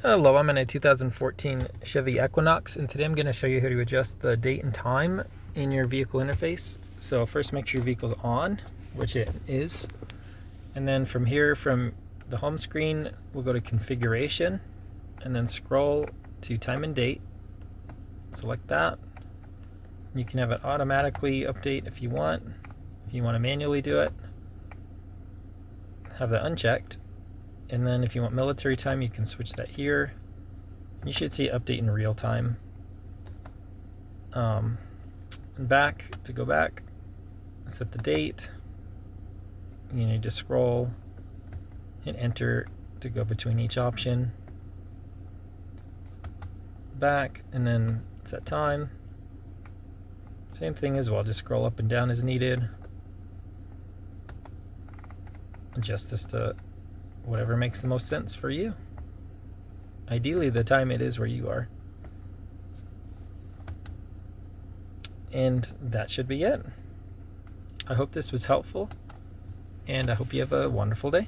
Hello, I'm in a 2014 Chevy Equinox, and today I'm going to show you how to adjust the date and time in your vehicle interface. So first, make sure your vehicle's on, which it is, and then from here, from the home screen, we'll go to configuration and then scroll to time and date. Select that. You can have it automatically update if you want. If you want to manually do it, have that unchecked. And then if you want military time, you can switch that here. You should see update in real time. And back, to go back, set the date. You need to scroll, hit enter to go between each option. Back, and then set time. Same thing as well, just scroll up and down as needed. Adjust this to whatever makes the most sense for you. Ideally, the time it is where you are. And that should be it. I hope this was helpful, and I hope you have a wonderful day.